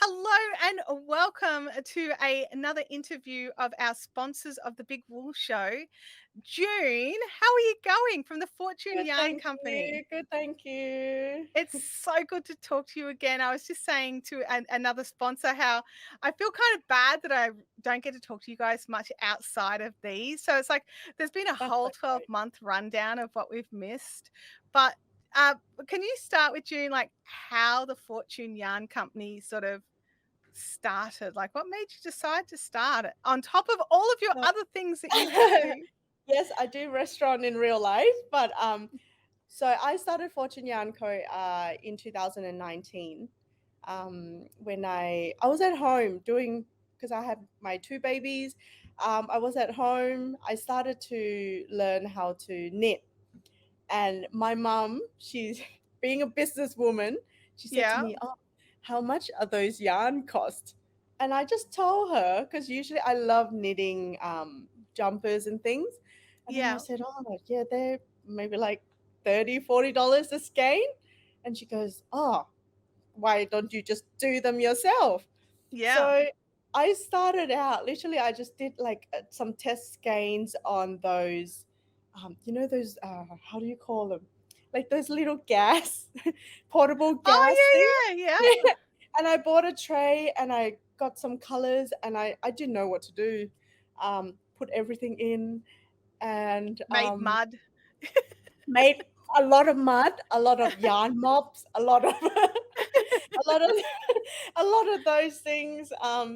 Hello and welcome to another interview of our sponsors of the Big Wool Show. June, how are you going from the Fortune Good, Yarn thank you. Company? Good, thank you. It's so good to talk to you again. I was just saying to another sponsor how I feel kind of bad that I don't get to talk to you guys much outside of these. So it's like there's been a That's whole okay. 12-month rundown of what we've missed. But uh, can you start with June, like how the Fortune Yarn Company sort of started? Like, what made you decide to start it on top of all of your So other things that you do? yes, I do restaurant in real life, but so I started Fortune Yarn Co. In 2019. When I was at home doing because I have my two babies. I was at home. I started to learn how to knit, and my mom, she's being a businesswoman, she said to Yeah, me, "Oh, how much are those yarn cost?" And I just told her because usually I love knitting jumpers and things. And then I yeah, said, "Oh, yeah, they're maybe like $30, $40 a skein." And she goes, "Oh, why don't you just do them yourself?" yeah. So I started out literally. I just did like some test skeins on those, those how do you call them? Like those little gas, portable gas things. Oh, yeah, yeah, yeah. And I bought a tray and I got some colors and I didn't know what to do. Put everything in and Made mud. made a lot of mud, a lot of yarn mops, a lot of a lot of a lot of those things.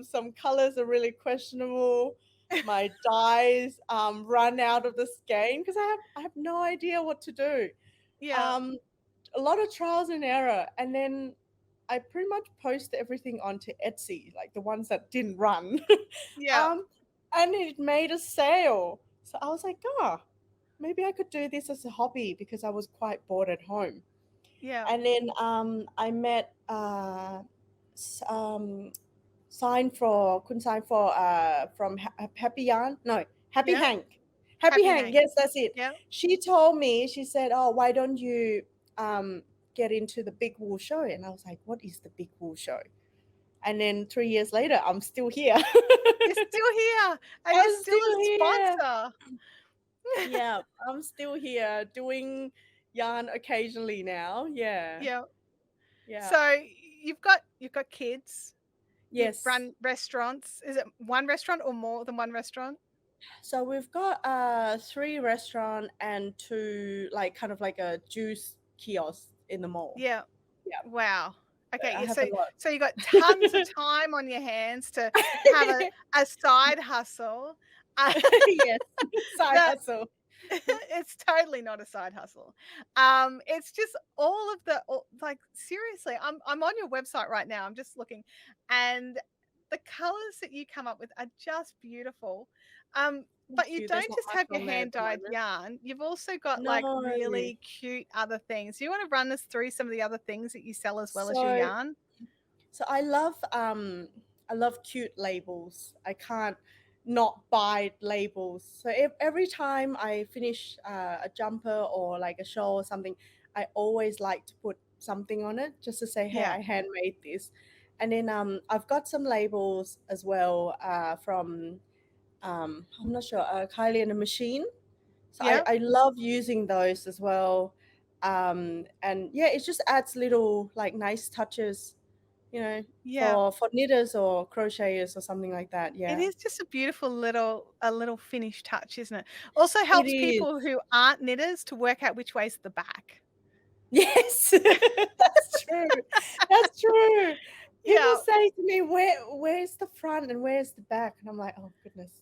Some colors are really questionable. My dyes run out of the skein because I have no idea what to do. Yeah, Um, a lot of trials and error, and then I pretty much post everything onto Etsy, like the ones that didn't run. yeah, um, and it made a sale. So I was like, oh, maybe I could do this as a hobby because I was quite bored at home. yeah. And then I met s- sign for couldn't sign for from Happy Yarn, no, Happy Yeah. Hank, Happy Happy Hank. Hank. Yes, that's it. Yeah. She told me, she said, "Oh, why don't you get into the Big Wool Show?" And I was like, "What is the Big Wool Show?" And then 3 years later, I'm still here. You're still here and you're I'm still a still here. sponsor. Yeah, I'm still here doing yarn occasionally now. Yeah, Yeah. yeah. So you've got kids, you Yes. run restaurants. Is it one restaurant or more than one restaurant? So we've got three restaurant and two like kind of like a juice kiosk in the mall. Yeah. Yeah, Wow. Okay, I yeah, have a so lot. so you got tons of time on your hands to have a side hustle. Uh, Yes, side that hustle. it's totally not a side hustle. It's just all of like seriously, I'm on your website right now. I'm just looking, and the colors that you come up with are just beautiful. But Thank you you. There's don't not just much have your on there at hand the dyed moment. yarn. You've also got like No. really cute other things. Do you want to run us through some of the other things that you sell as well as your So yarn? so I love cute labels. I can't not buy labels. So every time I finish a jumper or like a shawl or something, I always like to put something on it just to say, hey, Yeah. I handmade this. And then I've got some labels as well from I'm not sure, Kylie and the Machine. So Yeah. I love using those as well. And yeah, it just adds little like nice touches, Yeah. for knitters or crocheters or something like that. It Yeah, is just a little finish touch, isn't it? Also it helps is. people who aren't knitters to work out which way's the back. Yes, that's true. That's true. People Yeah. say to me, where's the front and where's the back?" And I'm like, "Oh goodness."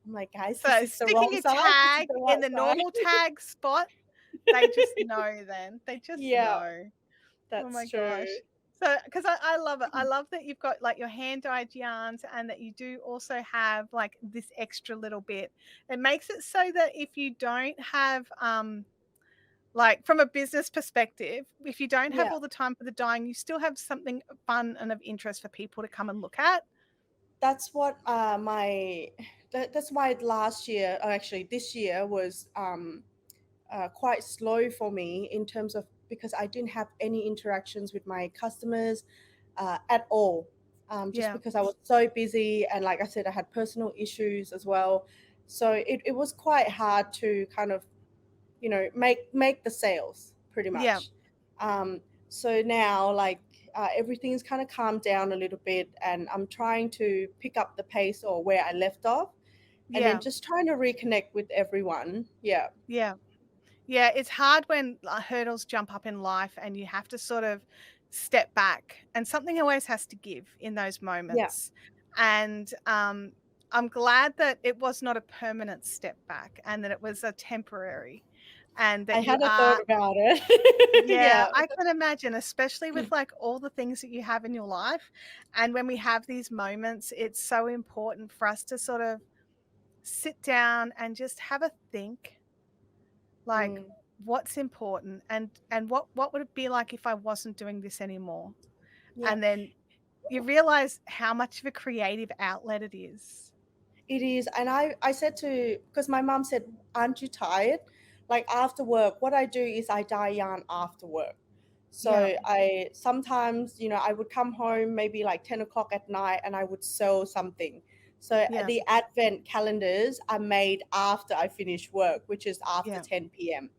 I'm like, "Guys, this So is the sticking wrong a side. This is tag the in right the normal side." tag spot, they just know then. They just Yeah, know. Oh my that's true. gosh. So, because I love it. I love that you've got like your hand dyed yarns and that you do also have like this extra little bit. It makes it so that if you don't have like from a business perspective, if you don't have Yeah. all the time for the dyeing, you still have something fun and of interest for people to come and look at. That's what that's why last year, or actually this year, was quite slow for me in terms of because I didn't have any interactions with my customers at all. just Yeah. because I was so busy. And like I said, I had personal issues as well. So it was quite hard to kind of, make the sales pretty Yeah. much. So now, like, everything's kind of calmed down a little bit, and I'm trying to pick up the pace or where I left off, and then Yeah. just trying to reconnect with everyone. Yeah. Yeah. Yeah, it's hard when hurdles jump up in life and you have to sort of step back, and something always has to give in those Yeah. moments. And I'm glad that it was not a permanent step back and that it was a temporary, and I that you had a thought are. about it. Yeah, Yeah. I can imagine, especially with like all the things that you have in your life. And when we have these moments, it's so important for us to sort of sit down and just have a think, like, Mm, what's important, and what would it be like if I wasn't doing this anymore? yeah. And then you realize how much of a creative outlet it is. It is. And I said to, because my mom said, aren't you tired? Like after work, what I do is I dye yarn after work. Yeah, So I sometimes, I would come home maybe like 10 o'clock at night and I would sew something. So yeah, the advent calendars are made after I finish work, which is after yeah, 10 p.m.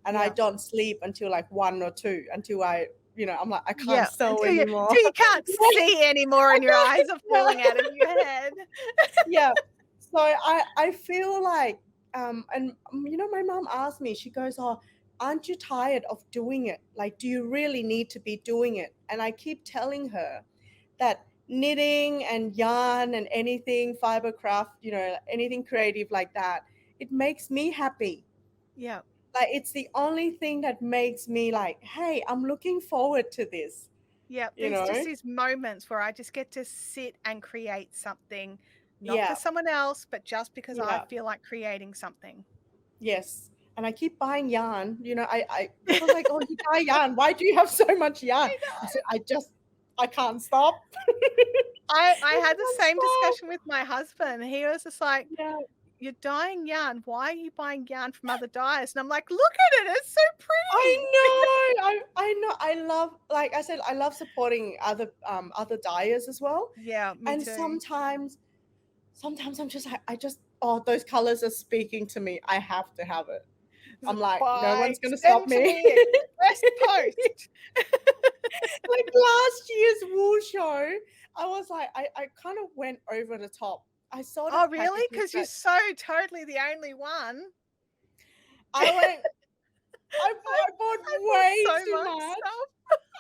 And I yeah, don't sleep until like 1 or 2 until I'm like, I can't yeah, sew until you anymore. until you can't see anymore I and your eyes are know. falling out of your head. Yeah. So I feel like, and my mom asked me, she goes, oh, aren't you tired of doing it? Like, do you really need to be doing it? And I keep telling her that knitting and yarn and anything fiber craft, anything creative like that, it makes me happy. Yeah, Like, it's the only thing that makes me like, hey, I'm looking forward to this, yeah, you there's just know? these moments where I just get to sit and create something, not for Yeah. someone else, but just because I Yeah. feel like creating something. Yes. And I keep buying yarn. People's like, oh, you buy yarn. Why do you have so much yarn? I I know. said, I can't stop. I I had the can't same stop. discussion with my husband. He was just like, Yeah. "You're dyeing yarn. Why are you buying yarn from other dyers?" And I'm like, "Look at it. It's so I pretty." know. I know. I love, like I said, I love supporting other dyers as well. Yeah, me And too. sometimes I'm just like, oh, those colors are speaking to me. I have to have it. It's I'm like, like, no "Buy, one's gonna stop send to me. me, express post." Like last year's wool show, I was like, I kind of went over the top. I saw the Oh, really? packages Because 'Cause you're that so totally the only one. I went, I I bought I bought way so too much much. stuff.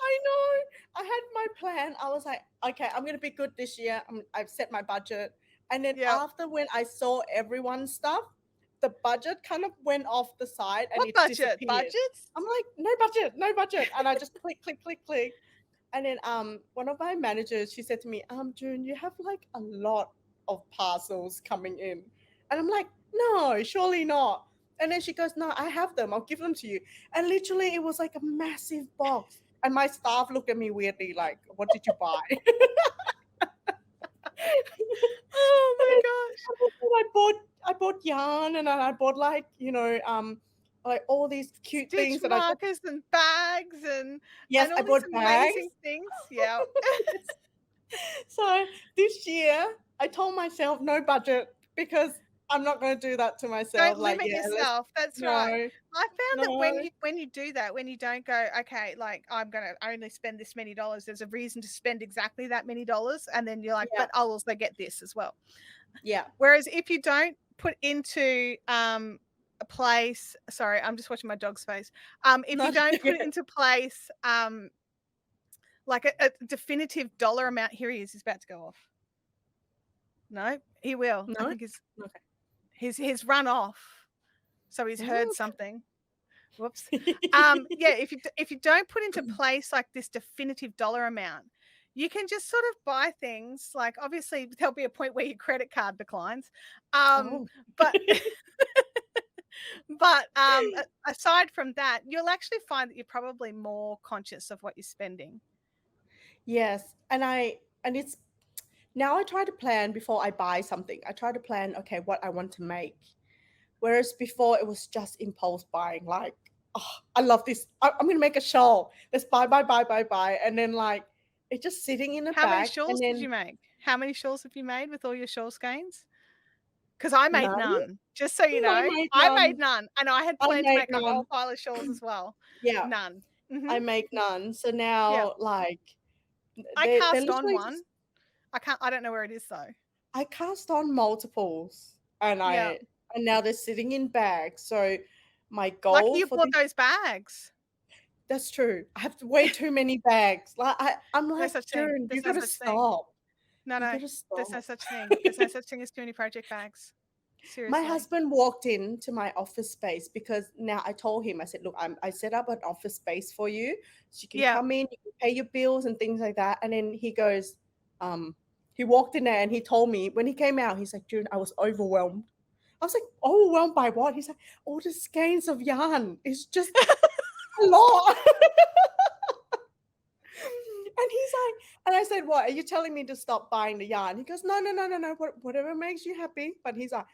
I know. I had my plan. I was like, okay, I'm gonna be good this year. I've set my budget. And then Yeah. after when I saw everyone's stuff, the budget kind of went off the side and What it budget? disappeared. Budgets? I'm like, no budget, no budget. And I just click, click, click, click. And then one of my managers, she said to me, June, you have like a lot of parcels coming in. And I'm like, no, surely not. And then she goes, no, I have them. I'll give them to you. And literally it was like a massive box. And my staff looked at me weirdly, like, what did you buy? Oh my gosh. I bought yarn, and then I bought like all these cute Stitch things that I thought, markers and bags yes, and I all these bought amazing bags. things. Yeah. So this year, I told myself no budget because I'm not going to do that to Don't myself. Like, limit yeah, let's yourself. That's right. no, I found that no, when you do that, when you don't go, okay, like I'm gonna only spend this many dollars, there's a reason to spend exactly that many dollars, and then you're like, yeah, but I'll also get this as well. yeah, Whereas if you don't put into a place, sorry, I'm just watching my dog's face. If you not don't put it into place, like a definitive dollar amount, here he is, he's about to go off. No, he will. I no, think okay. he's run off. So he's heard Mm. something. Whoops. Yeah, if you don't put into place like this definitive dollar amount, you can just sort of buy things. Like obviously there'll be a point where your credit card declines. Um, Oh, but aside from that, you'll actually find that you're probably more conscious of what you're spending. yes, and it's now I try to plan before I buy something. I try to plan, okay, what I want to make. Whereas before it was just impulse buying, like, oh, I love this. I'm gonna make a shawl. Let's buy, buy, buy, buy, buy. And then like it's just sitting in a How many bag, and shawls did then you make? How many shawls have you made with all your shawl skeins? 'Cause I made none. none, just so you I know. made I made none. none, and I had I planned to made make a whole none. pile of shawls as well. Yeah, None. Mhm. I make none. So Yeah. now, like, I they're cast on literally just one. I don't know where it is though. I cast on multiples, and Yeah. now they're sitting in bags. So my Lucky goal you for bought this those bags. that's true. I have way too many bags. Like I'm No like, such thing. June, you There's no gotta such thing. stop. No, You no. gotta There's no stop. such thing. There's no such thing as too many project bags. My Seriously. husband walked into my office space because now I told him, I said, look, I set up an office space for you. So you can Yeah. come in, you can pay your bills and things like that. And then he goes, he walked in there and he told me when he came out, he's like, June, I was overwhelmed. I was like, overwhelmed by what? He's like, all the skeins of yarn. It's just a lot. And he's like, and I said, what? Are you telling me to stop buying the yarn? He goes, no, no, no, no, no. Whatever makes you happy. But he's like,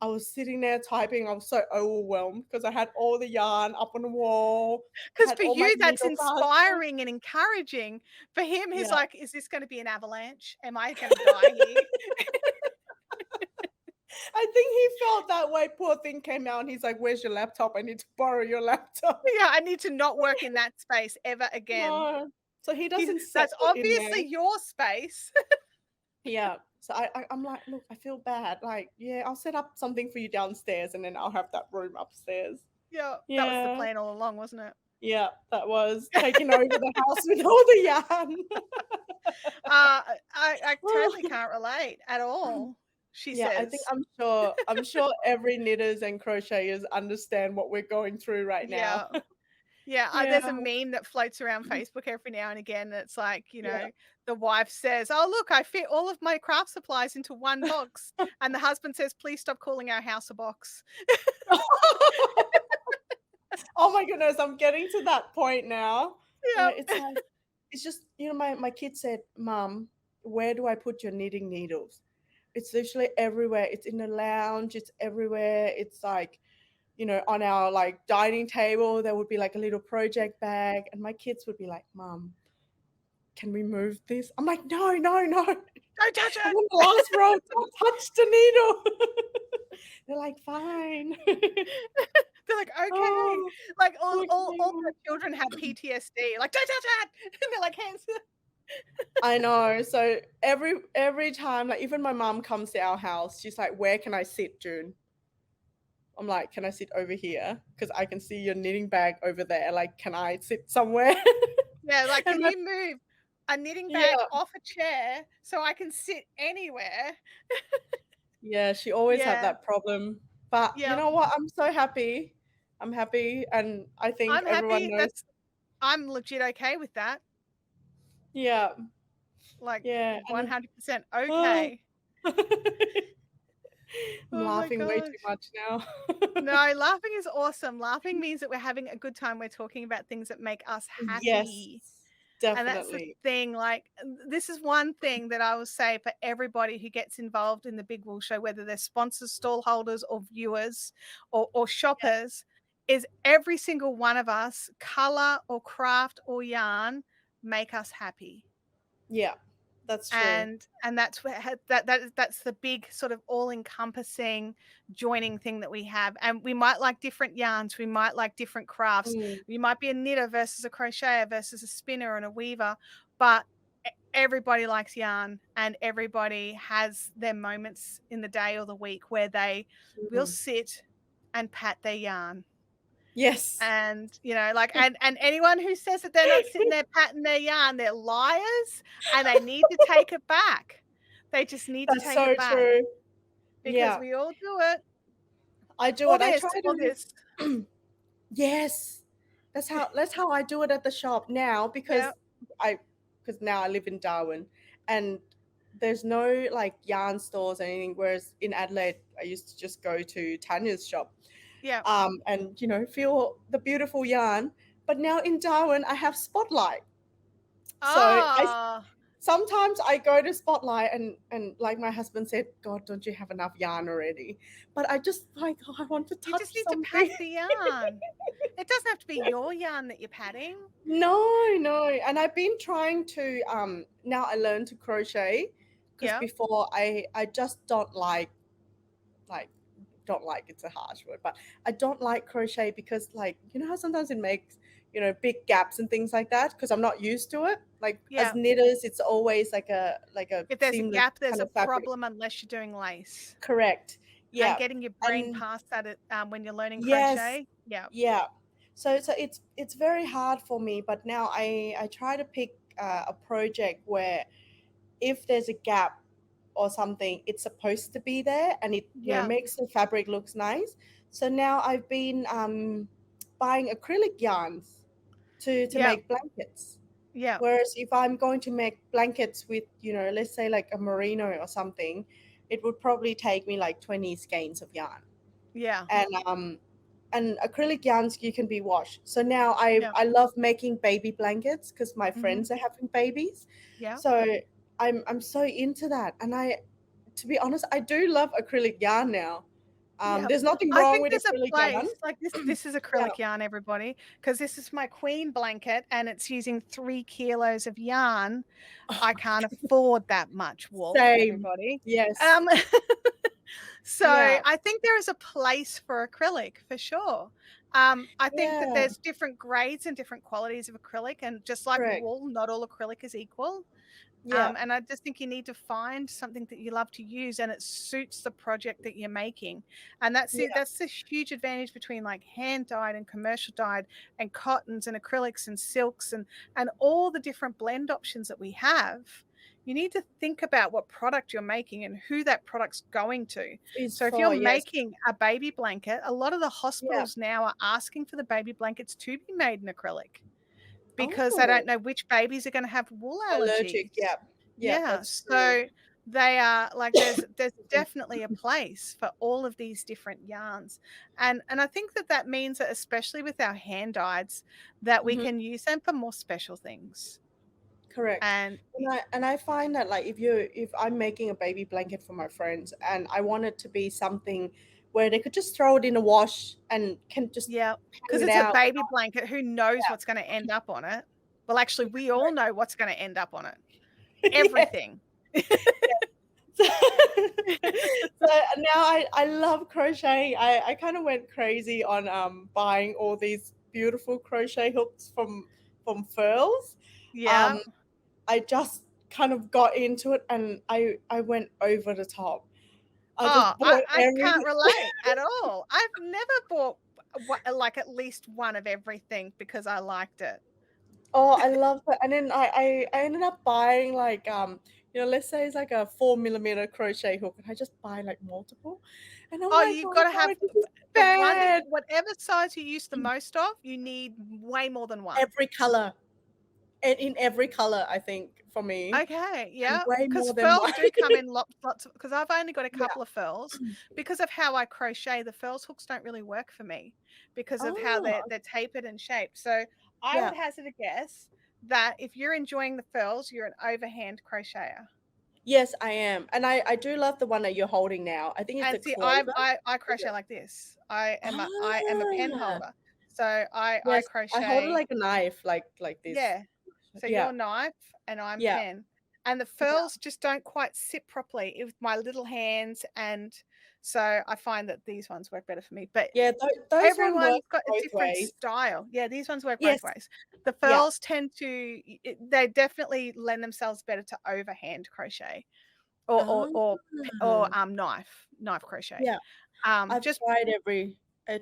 I was sitting there typing. I was so overwhelmed because I had all the yarn up on the wall. I 'Cause had for all my you, that's needle cards. inspiring and encouraging. For him, he's Yeah. like, "Is this gonna be an avalanche? Am I gonna die here?" I think he felt that way. Poor thing came out and he's like, where's your laptop? I need to borrow your laptop. Yeah, I need to not work in that space ever again. No. So he He's doesn't set That's it in there. obviously your space. Yeah. So I'm like, look, I feel bad. Like, yeah, I'll set up something for you downstairs and then I'll have that room upstairs. Yeah, that was the Yeah. plan all along, wasn't it? Yeah. That was taking over the house with all the yarn. I totally can't relate at all, she Yeah, I think says. I'm sure every knitters and crocheters understand what we're going through right now. Yeah. Yeah, there's Yeah. a meme that floats around Facebook every now and again that's like, Yeah. the wife says, "Oh, look, I fit all of my craft supplies into one box." And the husband says, "Please stop calling our house a box." Oh my goodness, I'm getting to that point now where it's Yep. like it's just, my kid said, "Mom, where do I put your knitting needles?" It's literally everywhere. It's in the lounge, it's everywhere. It's like, on our like dining table, there would be like a little project bag, and my kids would be like, "Mom, can we move this?" I'm like, "No, no, no. "Don't touch I'm it." in the last row. Don't touch the needle." They're like, "Fine." They're like, "Okay." Oh, Like, all okay. my children have PTSD, like, "Don't touch that." And they're like, "Hands." I know. So every time, like even my mom comes to our house, she's like, "Where can I sit, June?" I'm like, "Can I sit over here? Because I can see your knitting bag over there. Like, can I sit somewhere?" Yeah, like, And "Can my you move a knitting bag yeah, off a chair so I can sit anywhere?" yeah, she always had Yeah, that problem. But you yeah. know what? I'm so happy. I'm happy, and I think I'm everyone happy. knows. I'm legit okay with that. Yeah, Like, yeah, and 100% oh. okay. I'm Oh my laughing way too gosh. much now. No, laughing is awesome. Laughing means that we're having a good time. We're talking about things that make us Yes, happy. And that's the definitely. thing, like, this is one thing that I will say for everybody who gets involved in the Big Wool Show, whether they're sponsors, stall holders, or viewers, or shoppers, is every single one of us, color or craft or yarn, make us happy. Yeah, that's true. And that's where that's the big sort of all-encompassing joining thing that we have, and we might like different yarns, we might like different crafts, Mm, you might be a knitter versus a crocheter versus a spinner and a weaver, but everybody likes yarn, and everybody has their moments in the day or the week where they will mm. sit and pat their yarn. Yes. And, like, and anyone who says that they're not sitting there patting their yarn, they're liars, and they need to take it back. They just need to That's take so it back true. because Yeah, we all do it. I do Or it. I this, try or this. to Yes. That's how I do it at the shop now Yeah, I because now I live in Darwin, and there's no like yarn stores or anything, whereas in Adelaide I used to just go to Tanya's shop, yeah. and feel the beautiful yarn. But now in Darwin I have Spotlight. So I Ah. sometimes I go to Spotlight and like my husband said, God, don't you have enough yarn already? But I just like, oh, I want to You just touch need to pat something. the yarn. It doesn't have to be your yarn that you're patting. No, no. And I've been trying to now I learned to crochet because Yeah. before I just like don't like it's a harsh word, but I don't like crochet because like you know how sometimes it makes big gaps and things like that because I'm not used to it. Like as Yeah. knitters, it's always like a If there's a seamless gap, there's kind a of fabric. problem unless you're doing lace. Correct. And Yeah. getting your brain And past that when you're learning yes, crochet. Yeah. yeah. So it's very hard for me, but now I try to pick a project where if there's a gap or something, it's supposed to be there, and it Yeah. makes the fabric looks nice. So now I've been buying acrylic yarns to Yeah. make blankets. Yeah. Whereas if I'm going to make blankets with let's say like a merino or something, it would probably take me like 20 skeins of yarn, Yeah. and acrylic yarns you can be washed. So now I Yeah. I love making baby blankets because my Mhm. friends are having babies. Yeah. So I'm so into that, and to be honest, I do love acrylic yarn now. Yeah. There's nothing I wrong think with there's a acrylic yarn. place like this is Yeah. acrylic yarn, everybody, because this is my queen blanket and it's using 3 kilos of yarn. Oh I my can't god. afford that much wool, Same. everybody. Yes. Um, so Yeah. I think there is a place for acrylic for sure. I think that Yeah. there's different grades and different qualities of acrylic, and just like Correct. wool, not all acrylic is equal. Yeah. And I just think you need to find something that you love to use and it suits the project that you're making. And that's it. Yeah. That's the huge advantage between like hand dyed and commercial dyed and cottons and acrylics and silks and all the different blend options that we have. You need to think about what product you're making and who that product's going to. Is So if you're for yes. making a baby blanket, a lot of the Yeah. hospitals now are asking for the baby blankets to be made in acrylic because they don't Oh, know which babies are gonna have wool allergic. allergies. Yeah. Yeah, Yeah, that's true. so they are like there's definitely a place for all of these different yarns, and I think that that means that especially with our hand dyeds, that we Mhm. can use them for more special things, Correct. and And I find that like if I'm making a baby blanket for my friends and I want it to be something where they could just throw it in a wash and can just yeah, because hang it it's a out. baby blanket, who knows Yeah. what's gonna end up on it? Well, actually, we all know what's gonna end up on it. Yeah. Everything. So, so now I love crochet. I kind of went crazy on buying all these beautiful crochet hooks from Furls. Yeah. Um, I just kind of got into it and I went over the top. I just Oh, bought I can't everything. relate at all. I've never bought like at least one of everything because I liked it. Oh, I love that. And then I ended up buying like let's say it's like a 4 millimeter crochet hook, and I just buy like multiple, and I'm Oh, like, you've oh my gotta have god, this is the one that bad. whatever size you use the most of, you need way more than one. Every color, and in every color, I think for me, Okay, and yeah, way because more than one. furls do come in lots of. Because 'cause I've only got a Yeah. couple of furls. Because of how I crochet, the furls hooks don't really work for me because of how Oh, they're tapered and shaped. So, I yeah. would hazard a guess that if you're enjoying the furls, you're an overhand crocheter. Yes, I am, and I do love the one that you're holding now. I think it's the And see, clover. I Is crochet it? like this. I am a pen Ah, holder. So I yes, I hold it crochet like a knife, like this. yeah. So Yeah, you're knife and I'm yeah, pen. And the yeah. furls just don't quite sit properly with my little hands, and so I find that these ones work better for me. But Yeah, those one everyone's work got a both different ways. style. Yeah, these ones work both Yes, ways. The yeah. furls tend to they definitely lend themselves better to overhand crochet or Ah, knife crochet. yeah. I've Just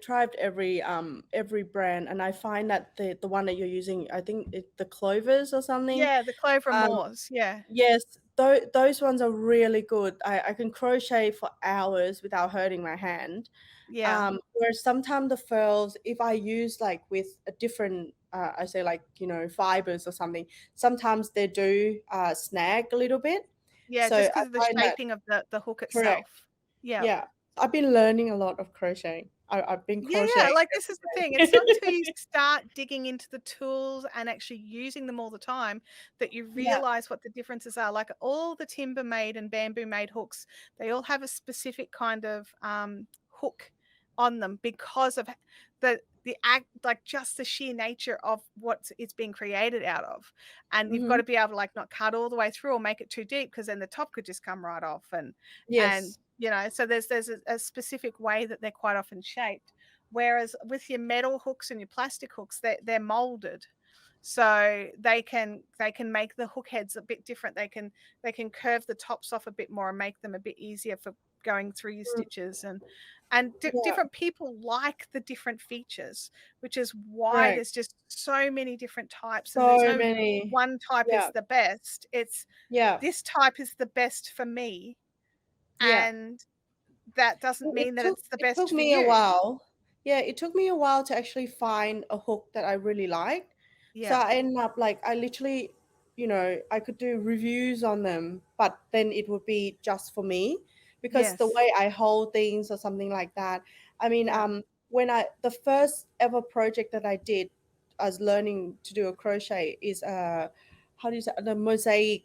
tried every brand, and I find that the one that you're using, I think the clovers or something. yeah, the clover Um, moors. Yeah, yes, those ones are really good. I can crochet for hours without hurting my hand. yeah, Whereas sometimes the furls, if I use like with a different, I say like fibers or something, sometimes they do snag a little bit. yeah. So Just I because of the find that shaping of the hook correct. itself. Yeah. Yeah, I've been learning a lot of crocheting. I've been Yeah, yeah, crocheting like, this is the thing, every it's not until day. you start digging into the tools and actually using them all the time that you Yeah. realize what the differences are, like, all the timber-made and bamboo-made hooks, they all have a specific kind of, hook on them because of the act like, just the sheer nature of what it's being created out of, and you've Mhm. gotta be able to, like, not cut all the way through or make it too deep because then the top could just come right off, and, Yes. so there's a specific way that they're quite often shaped. Whereas with your metal hooks and your plastic hooks, they're molded. So they can make the hook heads a bit different. They can curve the tops off a bit more and make them a bit easier for going through your Mm, stitches and yeah, different people like the different features, which is why correct. there's just so many different types and there's So no many. one type is Yeah, the best. It's yeah, this type is the best for me yeah. and that doesn't It mean that took it's the it best took for me a you. while. Yeah, it took me a while to actually find a hook that I really liked. So Yeah. I ended up like I literally, I could do reviews on them, but then it would be just for me because the Yes. way I hold things or something like that. I mean, Yeah. when I the first ever project that I did as learning to do a crochet is how do you say the mosaic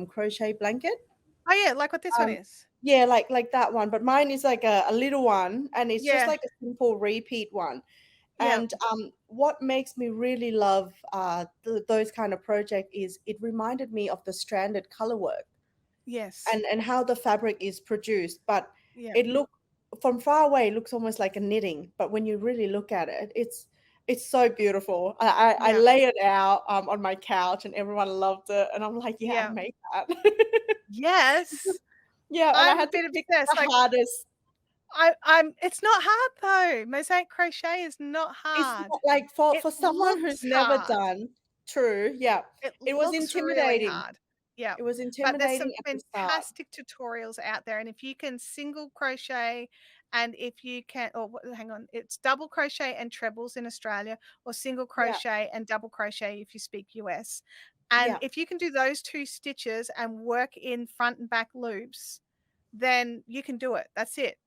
crochet blanket. Oh, yeah, like what this one Um, is. yeah, like that one, but mine is like a little one, and it's just Yeah, like a simple repeat one. yeah, And what makes me really love those kind of project is it reminded me of the stranded color work yes, and how the fabric is produced. But yeah, it look from far away, it looks almost like a knitting, but when you really look at it, it's so beautiful. I yeah, lay it out on my couch, and everyone loved it, and I'm like, yeah, I yeah. made that. Yes, Yeah, and I I'm a had to bit pick obsessed, the like, hardest. I'm it's not hard though, mosaic crochet is not It's hard. not like It for someone who's looks never hard. done. True, yeah. It It was looks really intimidating. hard. Yeah. It was But there's intimidating some at the start. fantastic tutorials out there, and if you can single crochet and if you can or hang on, it's double crochet and trebles in Australia or single Yeah, crochet and double crochet if you speak US. And yeah. if you can do those 2 stitches and work in front and back loops, then you can do it. That's it.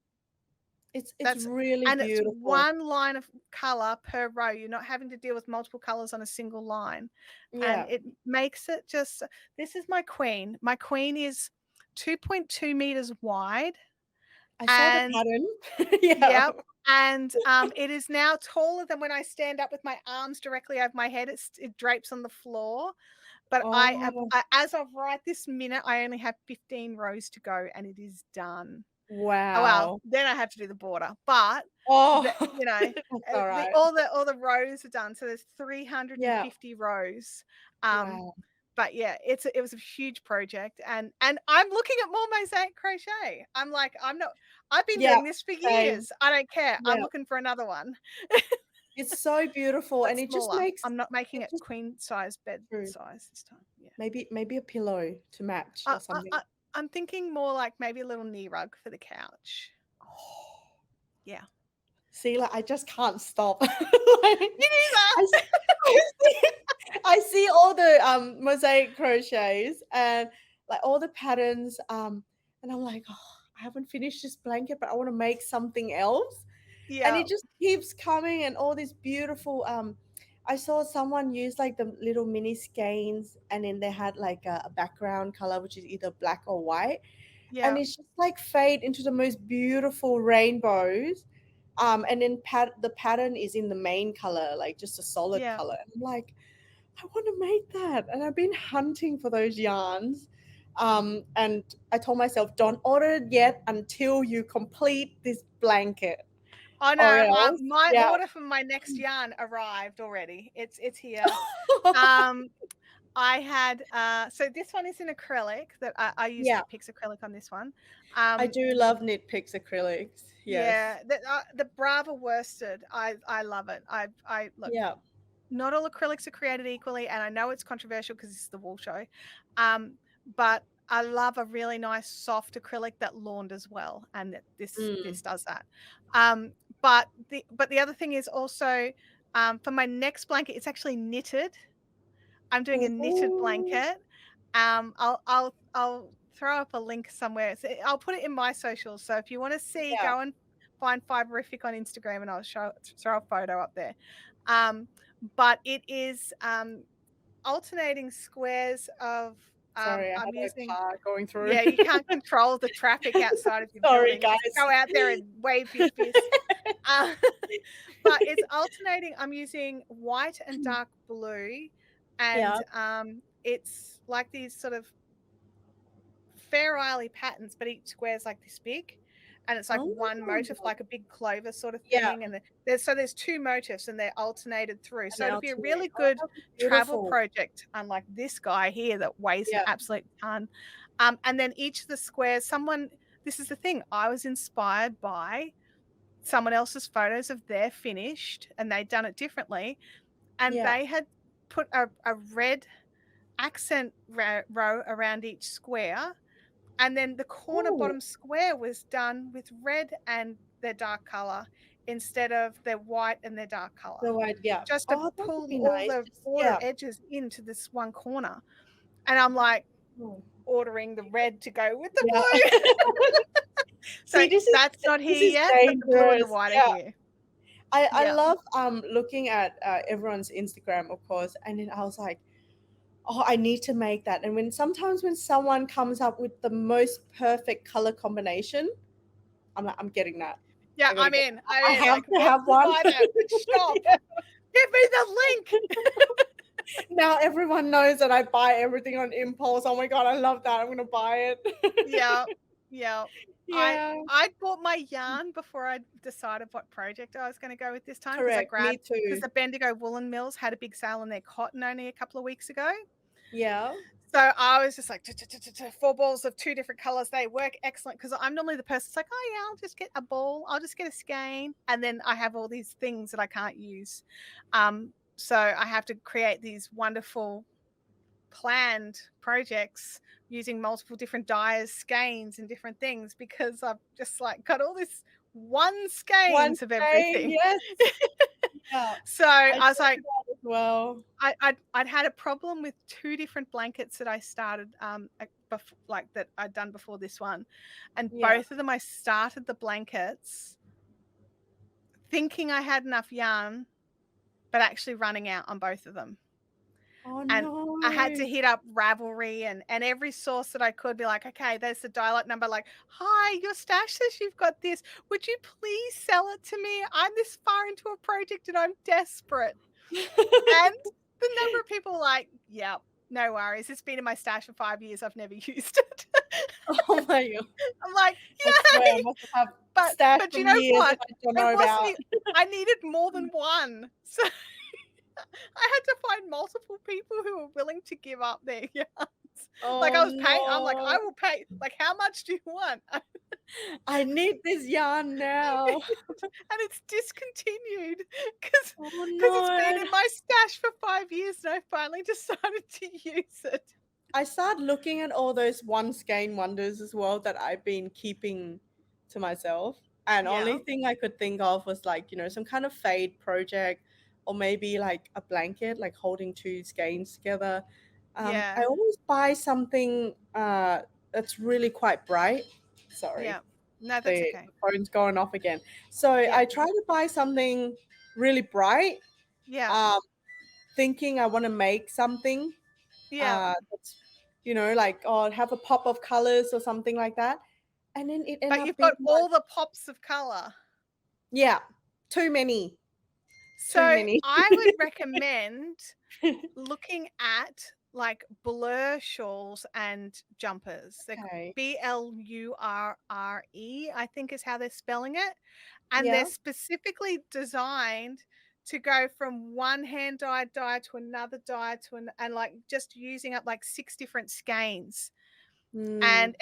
It's That's really and it's beautiful. one line of color per row. You're not having to deal with multiple colors on a single line, and Yeah. it makes it just this is my queen. My queen is 2.2 meters wide, I saw the and pattern. Yeah. yep, and, it is now taller than when I stand up with my arms directly over my head. It drapes on the floor, but Oh, as of right this minute, I only have 15 rows to go, and it is done. Oh, well, wow. then I have to do the border, but Oh, the that's the alright. all the rows are done, so there's Yeah. 350 rows, um, Wow. but yeah, it was a huge project, and I'm looking at more mosaic crochet. I'm like, I've been Yeah, doing this for same. years, I don't care, I'm Yeah. looking for another one, It's so beautiful, but and it just smaller. makes I'm not making it it just queen size bed true. size this time, yeah. Maybe a pillow to match I or I something. I I'm thinking more like maybe a little knee rug for the couch. Yeah. See, like, I just can't stop. Like, Me I s neither. I see I see all the, mosaic crochets and, like, all the patterns, and I'm like, "Oh, I haven't finished this blanket, but I wanna make something else." And Yeah, it just keeps coming and all these beautiful, I saw someone use, like, the little mini skeins, and then they had, like, a background color, which is either black or white, and yeah, it's just like fade into the most beautiful rainbows. And then the pattern is in the main color, like just a solid yeah. color. And I'm like, I want to make that. And I've been hunting for those yarns. And I told myself, don't order it yet until you complete this blanket, Oh, or no, else, my yeah. order for my next yarn arrived already. It's here. Um, I had, so this one is in acrylic that I use Yeah, Knit Picks acrylic on this one. I Um, do love Knit Picks acrylics. Yes. yeah, the Brava worsted, I love it. I look, Yeah. not all acrylics are created equally, and I know it's controversial because this is the wool show. Um, but I love a really nice soft acrylic that launders well, and that Mm. this does that. Um, but the other thing is also for my next blanket, it's actually knitted. I'm doing a knitted Ooh. blanket. I'll throw up a link somewhere. So I'll put it in my socials. So if you want to see, Yeah. go and find Fiberific on Instagram and I'll throw a photo up there. But it is alternating squares of Sorry, I I'm had a using car going through. yeah, you can't control the traffic outside of your Sorry, building. Just guys. go out there and wave your fist. Uh, but it's alternating. I'm using white and dark blue, and Yeah. it's like these sort of Fair Isle patterns, but each square's like this big, and it's like one motif, Oh, like a big clover sort of yeah, thing, and there's 2 motifs, and they're alternated through, an so it'll be a alternate. really Oh, good that'd be travel beautiful. project, unlike this guy here that weighs an Yeah. absolute ton. And then each of the squares, this is the thing, I was inspired by someone else's photos of their finished, and they'd done it differently, and Yeah. they had put a red accent row around each square, and then the corner Ooh, bottom square was done with red and their dark color instead of their white and their dark color, the white, yeah. just to Oh, that would pull be all nice. the Just border yeah. edges into this one corner. And I'm like Oh, ordering the red to go with the yeah. blue. So See, that's not this here is yet, but the blue and the dangerous. white are Yeah. here. I Yeah. love looking at everyone's Instagram, of course, and then I was like, oh, I need to make that. And sometimes when someone comes up with the most perfect color combination, I'm like, I'm getting that. Yeah, I gotta I'm get in. that. I'm I in. have Like, to where have can you one. buy that? Which shop? Yeah. Give me the link. Now everyone knows that I buy everything on impulse. Oh my god, I love that. I'm gonna buy it. Yeah. Yeah. I Yeah. I bought my yarn before I decided what project I was gonna go with this time because Correct. Me because too. the Bendigo Woolen Mills had a big sale on their cotton only a couple of weeks ago. Yeah. So I was just like, four balls of 2 different colors. They work excellent because I'm normally the person that's like, oh yeah, I'll just get a ball, I'll just get a skein, and then I have all these things that I can't use. So I have to create these wonderful planned projects using multiple different dyes, skeins, and different things because I've just like got all this one One skeins of day, everything. yes. Yeah. So I I was do like, that as well. I'd had a problem with 2 different blankets that I started, like that I'd done before this one, and Yeah. both of them I started the blankets thinking I had enough yarn, but actually running out on both of them. Oh And I had no. to hit up Ravelry and every source that I could be like, "Okay, there's the dial-up number, like, hi, your stash says you've got this. Would you please sell it to me? I'm this far into a project and I'm desperate." And the number of people like, "Yep, no worries. It's been in my stash for 5 years. I've never used it." Oh my god. I'm like, I swear I "Yay!" must have But stashed but you from know years that what? I don't It know wasn't about. e I needed more than one. So I had to find multiple people who were willing to give up their yarns. Like, Oh I was paying I'm like, "I no. will pay." Like, "How much do you want?" I need this yarn now. And it's discontinued because Oh it's been no. in my stash for 5 years and I finally decided to use it. I started looking at all those one skein wonders as well that I've been keeping to myself. And Yeah. only thing I could think of was like, some kind of fade project or maybe like a blanket, like holding two skeins together. I Yeah. always buy something that's really quite bright. Yeah. Sorry, No, that's the okay. phone's going off again. So Yeah. I try to buy something really bright, Yeah. um, thinking I want to make something Yeah. that's like have a pop of colors or something like that, and then it end But up you've being got like, all the pops of color. yeah, too many, too So many. I would recommend looking at like blur shawls and jumpers. Like Okay. Blurre, I think is how they're spelling it. And they're Yeah. specifically designed to go from one hand dyed dye to another dye and like just using up like 6 different skeins. Mm, And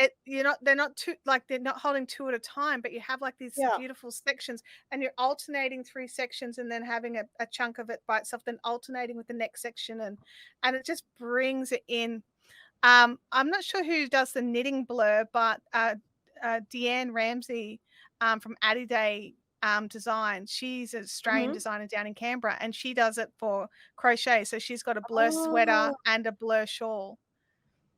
they're not too like they're not holding 2 at a time, but you have like these yeah. beautiful sections and you're alternating through sections and then having a chunk of it by itself, then alternating with the next section and it just brings it in. I'm not sure who does the knitting blur, but Deanne Ramsey from Addy Day Design. She's an Australian Hmm. designer down in Canberra, and she does it for crochet. So she's got a blur sweater Oh, and a blur shawl.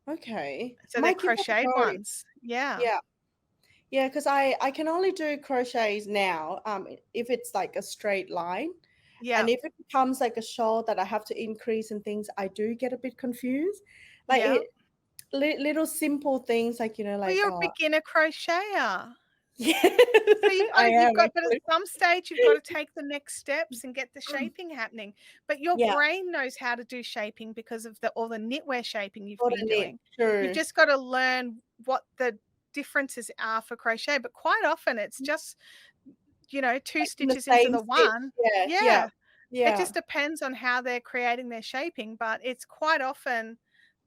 okay. I So they're might give that a crocheted go. ones. Yeah. Yeah. Yeah, because I can only do crochets now, if it's like a straight line. Yeah, And if it becomes like a shawl that I have to increase and things, I do get a bit confused. Like yeah. little simple things like, Well, like you're a beginner crocheter. yes, So I you've am got but at actually. some stage, you've got to take the next steps and get the Mm. shaping happening. But your Yeah, brain knows how to do shaping because of the all the knitwear shaping you've what been a knit. doing. You've True. just got to learn what the differences are for crochet, but quite often it's just, 2 Like in the stitches into same the stitch. one. Yeah, yeah, Yeah. It yeah. just depends on how they're creating their shaping, but it's quite often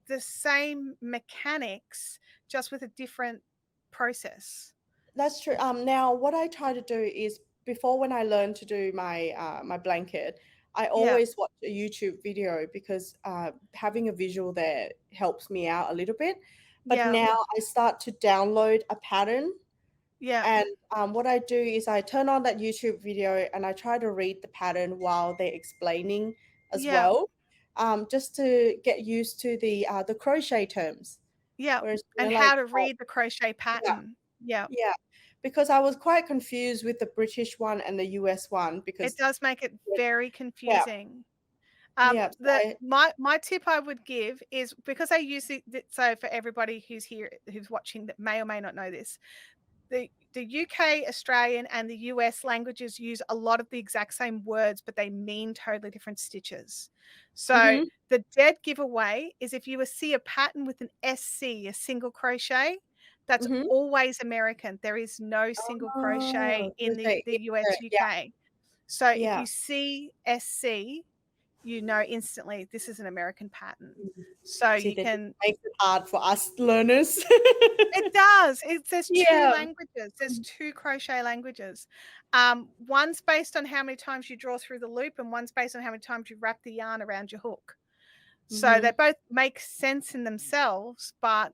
the same mechanics, just with a different process. That's true. Now what I try to do is before when I learn to do my my blanket, I Yeah. always watch a YouTube video because having a visual there helps me out a little bit. But Yeah. now I start to download a pattern, Yeah. and what I do is I turn on that YouTube video and I try to read the pattern while they're explaining as Yeah. well, just to get used to the crochet terms. Yeah, Whereas and like how to read the crochet yeah, pattern. Yeah, yeah, because I was quite confused with the British one and the US one it because does make it very yeah, confusing. yeah, so The my tip I would give is because I use so for everybody who's here, who's watching that may or may not know this, the UK, Australian, and the US languages use a lot of the exact same words, but they mean totally different stitches. So mhm, the dead giveaway is if you see a pattern with an SC, a single crochet, that's mhm. always American. There is no single crochet Oh, in crochet the US, insert, yeah, UK. So if yeah. you see SC, you know instantly this is an American pattern. Mhm. So See, you that just can makes it hard for us learners. it does. There's 2 Yeah. languages. There's 2 crochet languages. One's based on how many times you draw through the loop, and one's based on how many times you wrap the yarn around your hook. So they Mhm. both make sense in themselves, but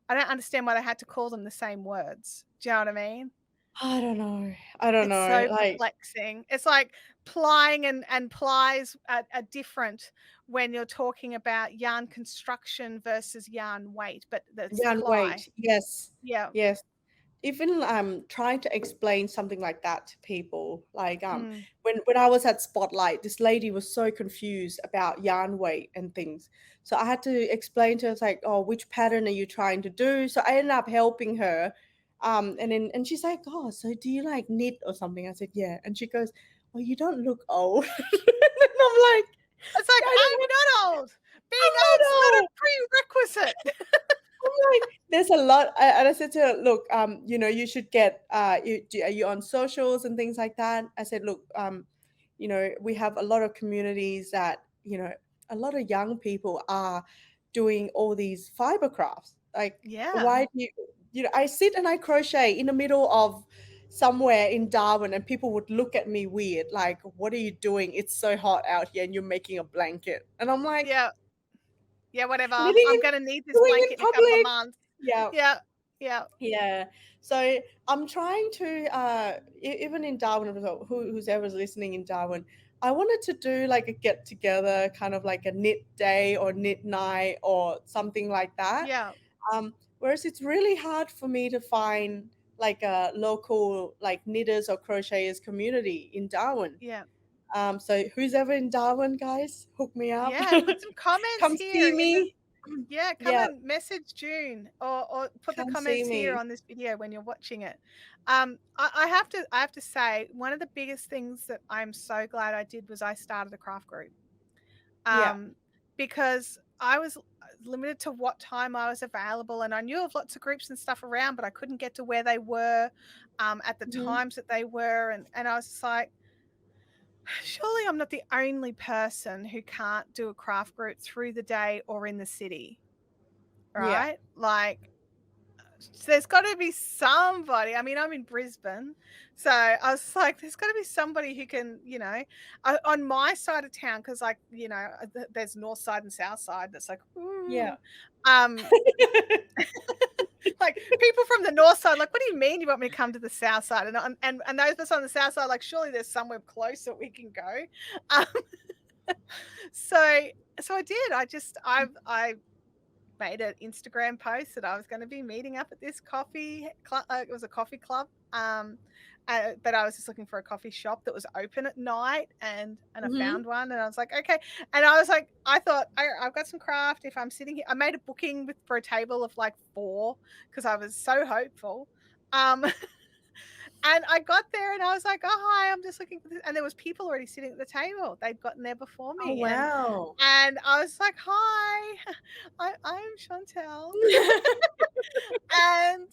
I don't understand why they had to call them the same words. Do you know what I mean? I don't know. I don't It's know, so like perplexing. It's like plying and plies are different when you're talking about yarn construction versus yarn weight, but that's yarn ply. weight. Yes. Yeah. Yes. Even trying to explain something like that to people, like Mm. when I was at Spotlight, this lady was so confused about yarn weight and things, so I had to explain to her, it's like, oh, which pattern are you trying to do? So I ended up helping her, and she's like, oh, so do you like knit or something? I said, yeah. And she goes, oh, you don't look old. And I'm like, It's like, I don't "I'm know, not old. Being I'm not old's not a old. prerequisite." I'm like, there's a lot, and I said to her, "Look, you should get, are you on socials and things like that?" I said, "Look, we have a lot of communities that, a lot of young people are doing all these fiber crafts. Like, Yeah. why do I sit and I crochet in the middle of somewhere in Darwin, and people would look at me weird, like, what are you doing? It's so hot out here, and you're making a blanket." And I'm like, Yeah. Yeah, whatever. "Knitting I'm in gonna need this doing in blanket in a couple of public." months. Yeah. Yeah. Yeah. Yeah. So I'm trying to even in Darwin, who's ever's listening in Darwin, I wanted to do like a get together, kind of like a knit day or knit night or something like that. Yeah. Whereas it's really hard for me to find like a local like knitters or crocheters community in Darwin. Yeah. So who's ever in Darwin, guys, hook me up. Yeah, put some comments Come here see in the me. yeah, come Yeah, and message June or put the come see comments here me. on this video when you're watching it. I have to say one of the biggest things that I'm so glad I did was I started a craft group. Yeah. Um, because I was limited to what time I was available, and I knew of lots of groups and stuff around, but I couldn't get to where they were, at the Mhm. times that they were, and I was just like, surely I'm not the only person who can't do a craft group through the day or in the city, Yeah. right? Like, there's got to be somebody. I mean, I'm in Brisbane, so I was like, there's got to be somebody who can, on my side of town, because like, there's north side and south side. That's like, Yeah. ooh, um, like people from the north side, like, what do you mean you want me to come to the south side? And those of us on the south side, like, surely there's somewhere close that we can go. Um, so so I did. I made an Instagram post that I was going to be meeting up at this coffee club. It was a coffee club. But I was just looking for a coffee shop that was open at night, and I Mm-hmm. found one, and I was like, okay. And I was like, I thought I've got some craft. If I'm sitting here, I made a booking for a table of like 4 because I was so hopeful. Um, and I got there and I was like, "Oh, hi, I'm just looking for this." And there was people already sitting at the table. They'd gotten there before Oh, me. wow. And I was like, "Hi, I'm Chantelle." And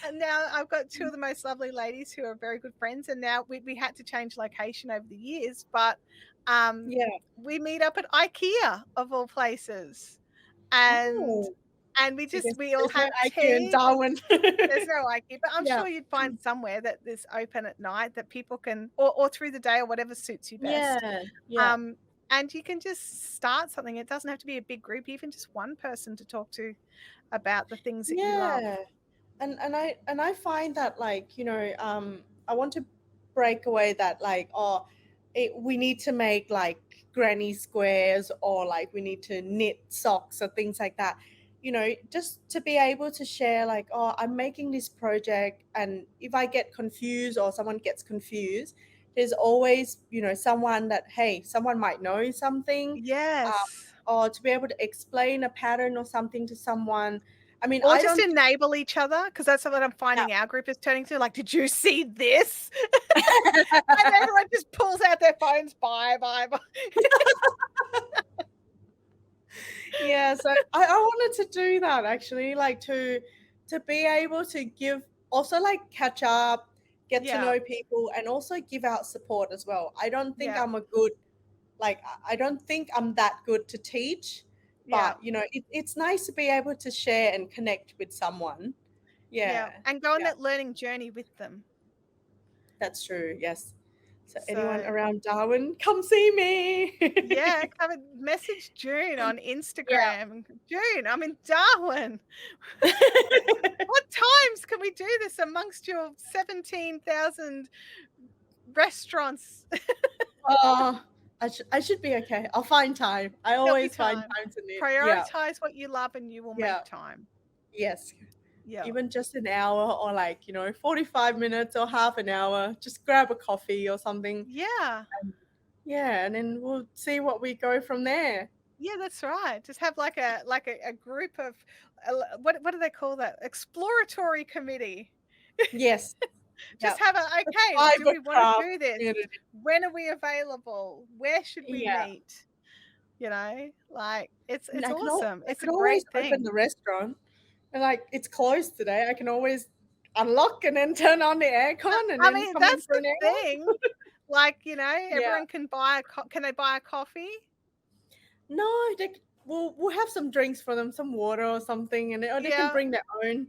and now I've got 2 of the most lovely ladies who are very good friends, and now we had to change location over the years, but, um, Yeah. we meet up at IKEA of all places, and Oh, we see, just we all there's no have IQ in tea. Darwin. There's no IKEA, but I'm Yeah. sure you'd find somewhere that is open at night that people can, or through the day, or whatever suits you best. Yeah. Yeah. Um, and you can just start something. It doesn't have to be a big group, even just one person to talk to about the things that you love. Yeah. And I find that, like, I want to break away that, like, we need to make like granny squares, or like we need to knit socks or things like that. Just to be able to share, like, I'm making this project, and if I get confused or someone gets confused, there's always, someone that, hey, someone might know something, Yes. or to be able to explain a pattern or something to someone. I mean, Or I just don't. enable each other, because that's what I'm Yeah. finding our group is turning to, like, "Did you see this?" And everyone just pulls out their phones, "Bye, bye, bye." Yeah, so I wanted to do that, actually, like, to be able to give, also, like, catch up, get to Yeah, know people, and also give out support as well. I don't think yeah, I'm a good, like, I don't think I'm that good to teach, yeah, but it's nice to be able to share and connect with someone. yeah, Yeah. and go on Yeah, that learning journey with them. that's true. Yes. So anyone So, around Darwin, come see me. yeah, come and message June on Yeah. Instagram. "June, I'm in Darwin. What times can we do this amongst your 17,000 restaurants?" Oh, I should be okay. I'll find time. I There'll be always find time. time to knit. Yeah. Prioritize what you love and you will Yeah. make time. Yes. Yeah. Even just an hour, or like, 45 minutes or half an hour, just grab a coffee or something. Yeah. Yeah, and then we'll see what we go from there. Yeah, that's right. Just have like a group of, what do they call that? Exploratory committee. Yes. Yeah. Just have a, The "Okay, do we wanna cybercraft do this? community. When are we available? Where should we Yeah. meet?" Like, And it's awesome. I It's a could always great open thing. the restaurant, and like, it's closed today. I can always unlock and then turn on the aircon and I then mean, come in that's for the an hour. thing. Like, Yeah. everyone can buy can they buy a coffee? No, we'll have some drinks for them, some water or something, or they can Yeah, bring their own,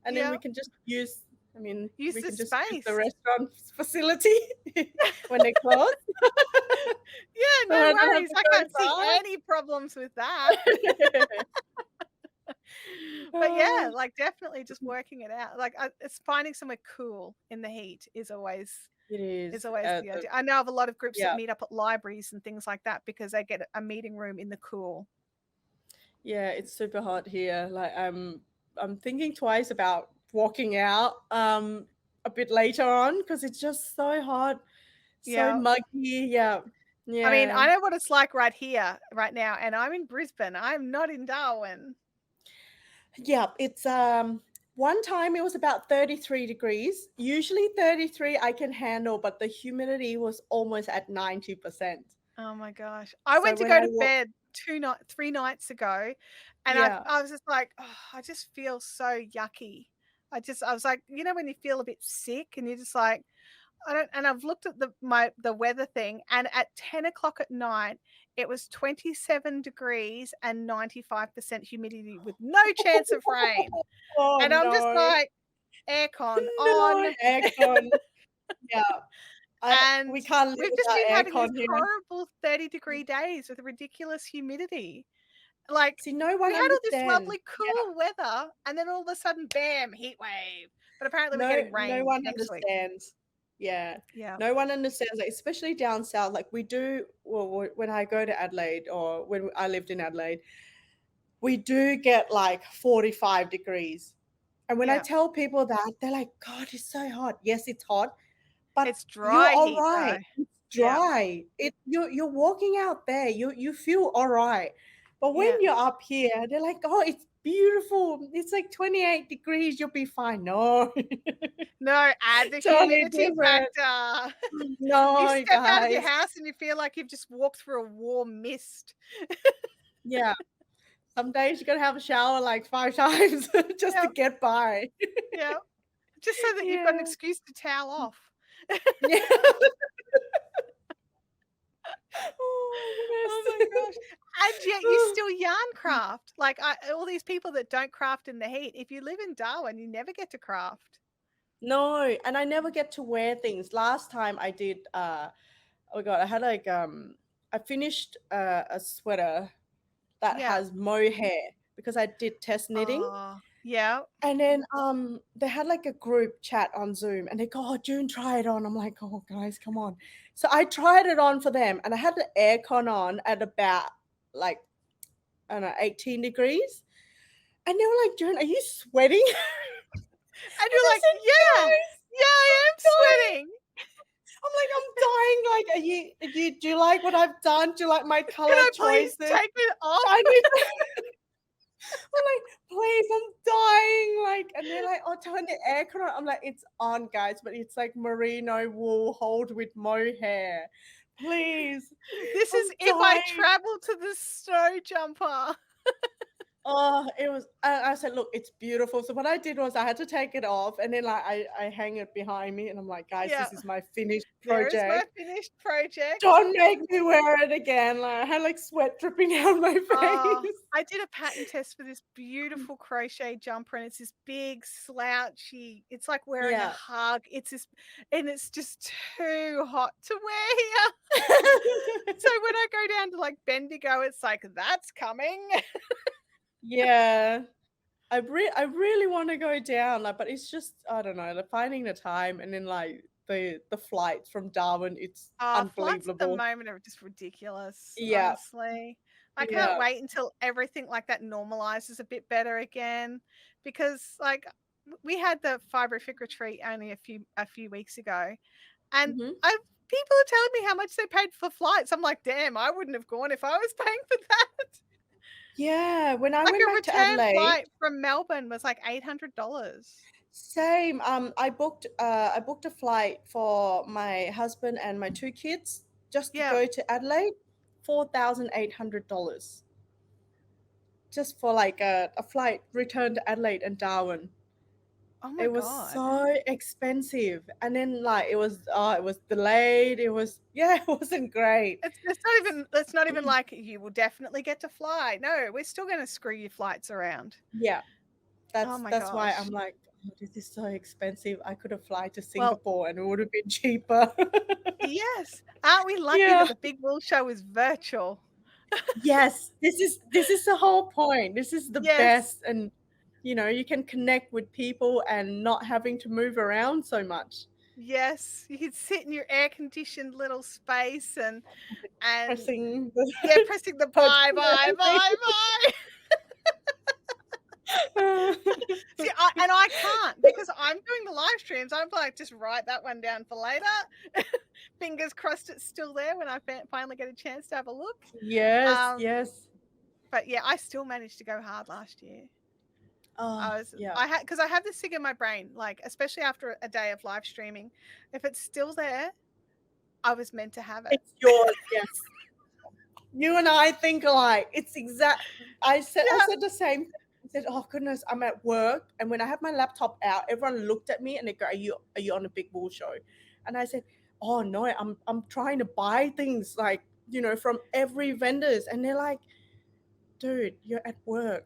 and then yeah. we can just use. I mean, Use we the can just use the space. restaurant facility when they close, Yeah, so no I don't have worries. to I go can't see any problems with that. far. But Oh, yeah, like, definitely just working it out. Like, it's finding somewhere cool in the heat it is is. always the idea. I know of a lot of groups that Yeah, meet up at libraries and things like that because they get a meeting room in the cool. yeah, it's super hot here. Like, I'm thinking twice about walking out a bit later on, because it's just so hot, so Yeah. muggy. Yeah, I mean, yeah. I know what it's like right here, right now, and I'm in Brisbane. I'm not in Darwin. Yeah, it's one time it was about 33 degrees. Usually 33 I can handle, but the humidity was almost at 90%. Oh my gosh. I So went to when go I to walk, bed 3 nights ago, and yeah. I was just like, "Oh, I just feel so yucky." I was like, when you feel a bit sick and you're just like, I don't, and I've looked at the weather thing, and at 10 o'clock at night, it was 27 degrees and 95% humidity with no chance of rain. Oh And I'm just no. like, "Aircon No on." aircon. Yeah. And We can't live we've just without been having these aircon here. horrible 30-degree days with ridiculous humidity. Like, See, no we one had all this understands. lovely Yeah. cool weather, and then all of a sudden, bam, heat wave. But apparently we're No, getting no rain one next week. understands. Yeah. Yeah. No one understands, like, especially down south. Like, when I go to Adelaide, or when I lived in Adelaide, we do get like 45 degrees. And when I Yeah. tell people that, they're like, God, it's so hot. Yes, it's hot, but It's you're dry all heat right. though. It's Yeah. dry. You're walking out there. You feel all right. But when Yeah. you're up here, they're like, oh, it's beautiful. It's like 28 degrees. You'll be fine. No, No, add the totally humidity different. factor. You No, step out of your guys. house and you feel like you've just walked through a warm mist. Yeah. Some days you gotta have a shower like 5 times just to Yeah. get by. Yeah. Just so that you've got an Yeah. excuse to towel off. Yeah. Oh Oh my my gosh. goodness. And yet you still yarn craft. Like, all these people that don't craft in the heat, if you live in Darwin, you never get to craft. No, and I never get to wear things. Last time I did oh god, I had like I finished a sweater that Yeah. has mohair because I did test knitting. Oh, yeah. And then they had like a group chat on Zoom and they go, oh, June, try it on. I'm like, oh guys, come on. So I tried it on for them and I had the aircon on at about like I don't know, 18 degrees. And they were like, June, are you sweating? And And you're I like, said, "Yeah. guys, Yeah, I am dying. sweating. I'm like, I'm dying. Like, do you like what I've done? Do you like my Can color I please choices? take it off?" I need I'm like, please, I'm dying. Like, and they're like, oh, turn the aircon on. I'm like, it's on, guys, but it's like merino wool hold with mohair. Please. This I'm is if I dying. travel to the snow jumper. Oh, it was. I said, look, it's beautiful. So what I did was I had to take it off, and then like I hang it behind me, and I'm like, guys, Yeah. this is my finished There is my project. finished project. Don't make me wear it again. Like I had like sweat dripping down my Oh, face. I did a pattern test for this beautiful crochet jumper, and it's this big slouchy, it's like wearing a Yeah. hug. It's this, and it's just too hot to wear here. So when I go down to like Bendigo, it's like, that's coming. Yeah. I really want to go down, like, but it's just I don't know, like finding the time and then like the flights from Darwin, it's Flights at the unbelievable. moment are just ridiculous, Yeah, honestly. I can't yeah. wait until everything like that normalizes a bit better again because like we had the Fiberific retreat only a few weeks ago, and Hmm. I people are telling me how much they paid for flights. I'm like, "Damn, I wouldn't have gone if I was paying for that." Yeah, when I Like went a back to return Adelaide, flight from Melbourne was like $800. same. I booked a flight for my husband and my 2 kids just to Yeah. go to Adelaide, $4,800 just for like a flight return to Adelaide and Darwin. Oh my It was god. so expensive, and then, like, it was delayed, it was yeah, it wasn't great. It's not even like you will definitely get to fly. No, we're still gonna screw your flights around. Yeah, Oh my that's why gosh. I'm like, "Oh, this is so expensive, I could have fly to Well, Singapore and it would have been cheaper." yes. Aren't we lucky Yeah. that the Big Wool Show is virtual? Yes, this is the whole point, this is the Yes. best, and, you can connect with people and not having to move around so much. Yes. You can sit in your air conditioned little space and Pressing yeah, the pressing the button bye, bye, and bye, bye. everything. See, I can't because I'm doing the live streams. I'm like, just write that one down for later. Fingers crossed it's still there when I finally get a chance to have a look. Yes, Um, yes. but yeah, I still managed to go hard last year. Oh, yeah. I had because I have this thing in my brain, like especially after a day of live streaming, if it's still there, I was meant to have it. It's yours, yes. You and I think alike. It's exact. I Yeah. said the same thing. I said, "Oh goodness, I'm at work, and when I have my laptop out, everyone looked at me and they go, are you on a Big Bull show?" And I said, "Oh no, I'm trying to buy things like from every vendors," and they're like, "Dude, you're at work."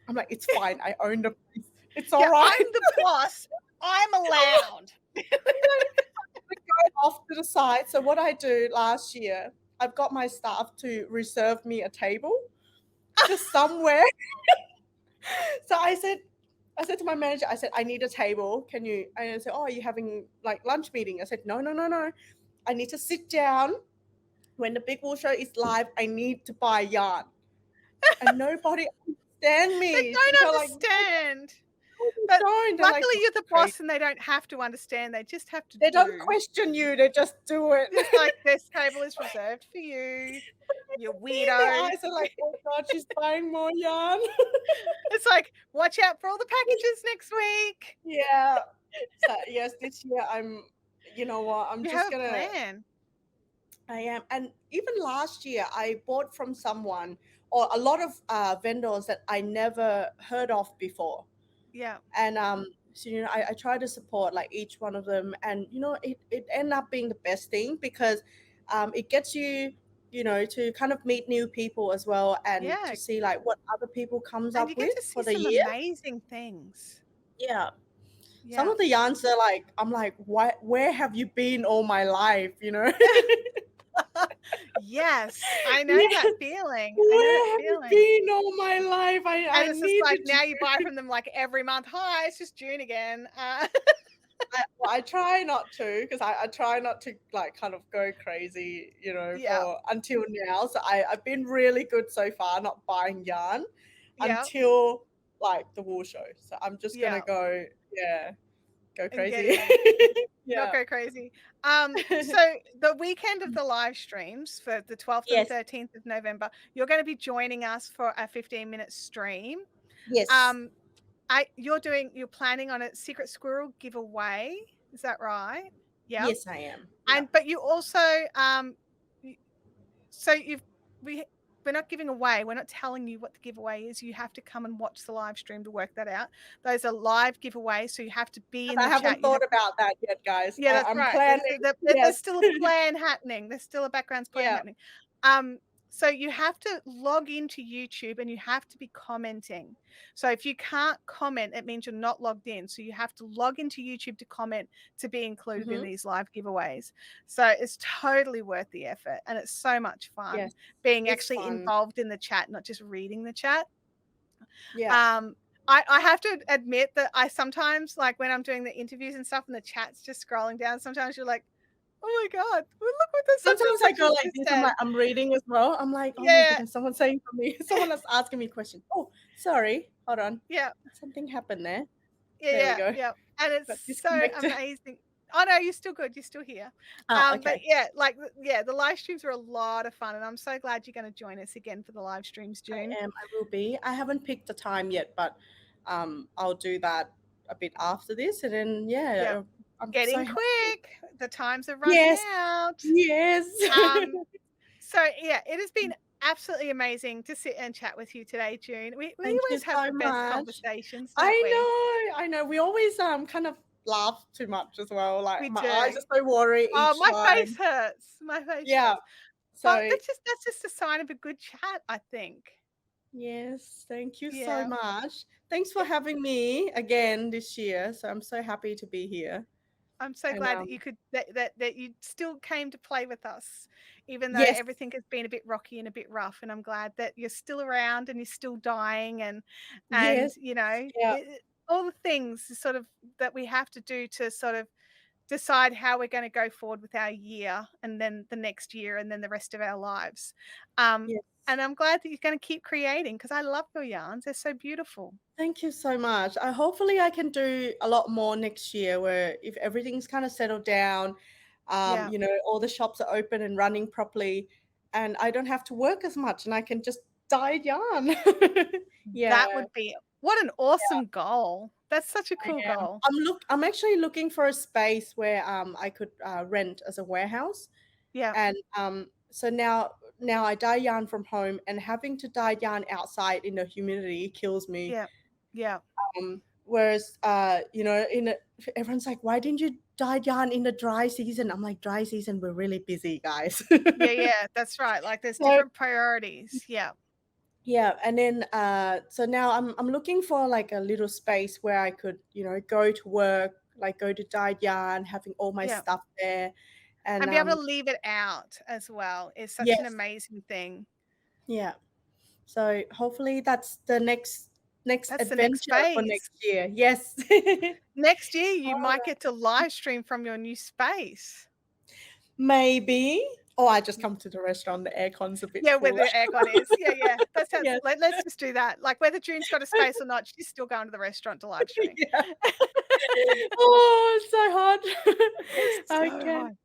I'm like, "It's fine. I own the place. It's all Yeah, right." I'm the boss. I'm allowed. We go off to the side. So what I do last year, I've got my staff to reserve me a table just somewhere. So I said to my manager, I said, I need a table. Can you? And I said, oh, are you having like lunch meeting? I said, no, no, no, no. I need to sit down. When the Big Wool Show is live, I need to buy yarn. And nobody understand They me. don't They're like, "No, understand. they But don't." They're like, luckily "You're you're the crazy." boss and they don't have to understand, they just have to They don't do. question you, they just do it. Just like, "This table is reserved for you, you See in their weirdo." eyes, they're like, "Oh god, she's buying more yarn." It's like, "Watch out for all the packages next week." Yeah. So, yes, this year you know what, I'm You just have a gonna plan. I am. And even last year, I bought from someone or a lot of vendors that I never heard of before. Yeah. And so, I try to support like each one of them. And, it ended up being the best thing because it gets you, to kind of meet new people as well and Yeah, to see like what other people comes and up you get with to see for the some year. amazing things. Yeah. Some Yeah. of the yarns are like, I'm like, where have you been all my life? Yes, I know Yeah. that feeling, I know that Where have you feeling. been all my life? I And it's just need the like, gym. now you buy from them, like, every month. "Hi, it's just June again." I try not to because I try not to like kind of go crazy, Yeah, for until now. So I've been really good so far, not buying yarn yeah, until like the wool show. So I'm just gonna yeah, go, yeah, go and get crazy. in. Not Yeah. go crazy. So the weekend of the live streams for the 12th and Yes. 13th of November, you're gonna be joining us for a 15-minute stream. Yes. Um, you're planning on a secret squirrel giveaway, is that right? Yep. Yes, I am. Yeah. And but you also, y so you've we we're not giving away, we're not telling you what the giveaway is, you have to come and watch the live stream to work that out. Those are live giveaways, so you have to be 'Cause in I the chat, haven't you have thought to. about that yet, guys. Yeah, that's I'm right. There's planning. there's Yes. still a plan happening. There's still a background plan Yeah. happening. So you have to log into YouTube and you have to be commenting. So if you can't comment, it means you're not logged in. So you have to log into YouTube to comment to be included in Mhm. these live giveaways. So it's totally worth the effort and it's so much fun Yes. being It's actually fun. involved in the chat, not just reading the chat. Yeah. Um, I have to admit that I sometimes, like, when I'm doing the interviews and stuff and the chat's just scrolling down, sometimes you're like, "Oh my god, well, look what the such and Sometimes I such go has like just this, said." I'm reading as well. I'm like, "Oh my Yeah, goodness, someone's saying something. Someone is asking me a question. Oh, sorry. Hold on. yeah, Something happened there. yeah, There we yeah, go. yeah, and it's Got so disconnected." amazing. Oh, no, you're still good, you're still here. Oh, But okay. yeah, like, yeah, the live streams are a lot of fun, and I'm so glad you're gonna join us again for the live streams, June. I will be. I haven't picked the time yet, but I'll do that a bit after this and then Yeah, yeah, I'm get so in happy. quick, the times are running Yes. out. Yes. Um So, yeah, it has been absolutely amazing to sit and chat with you today, June. We Thank you always have so the best much. conversations, don't we? I know. We always kind of laugh too much as well. Like We my eyes do. are so watery Oh, each my face time. hurts. My face Yeah. hurts. But So that's just a sign of a good chat, I think. yes, thank you so Yeah. much. Thanks for It having me again this year. So I'm so happy to be here. I'm so And glad that you could that you still came to play with us, even though yes, everything has been a bit rocky and a bit rough, and I'm glad that you're still around and you're still dying and, yes, yeah, all the things sort of that we have to do to sort of decide how we're gonna go forward with our year and then the next year and then the rest of our lives. yes. And I'm glad that you're gonna keep creating because I love your yarns. They're so beautiful. Thank you so much. Hopefully I can do a lot more next year where if everything's kind of settled down, Yeah, all the shops are open and running properly and I don't have to work as much and I can just dye yarn. Yeah, that would be what an awesome goal. That's such a I cool am. goal. I'm actually looking for a space where I could rent as a warehouse. Yeah, And so now I dye yarn from home and having to dye yarn outside in the humidity kills me. yeah, yeah. Whereas everyone's like, why didn't you dye yarn in the dry season? I'm like, dry season, we're really busy, guys. Yeah, yeah, that's right. Like, there's So different priorities. Yeah, yeah, and then so now I'm looking for like a little space where I could, go to work, like go to dye yarn, having all my yeah. stuff there. And And be able to leave it out as well is such an yes, amazing thing. yeah. So hopefully that's the next That's the next adventure for phase. next year. Yes. Next year, you might Alright. get to live stream from your new space. Maybe. or I just come to the restaurant, the aircon's a bit Yeah, where cooler. the aircon is. Yeah, yeah. That sounds Yeah. let's just do that. Like, whether June's got a space or not, she's still going to the restaurant to live stream. Yeah. Oh, it's so It's hard. so Okay. hard.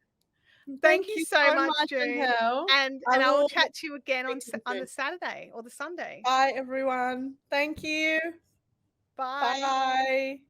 Thank Thank you you so so much, much, June, Chantelle. I and I will will chat to you again speak to you on the soon. Saturday or the Sunday. Bye, everyone. Thank you. Bye. Bye.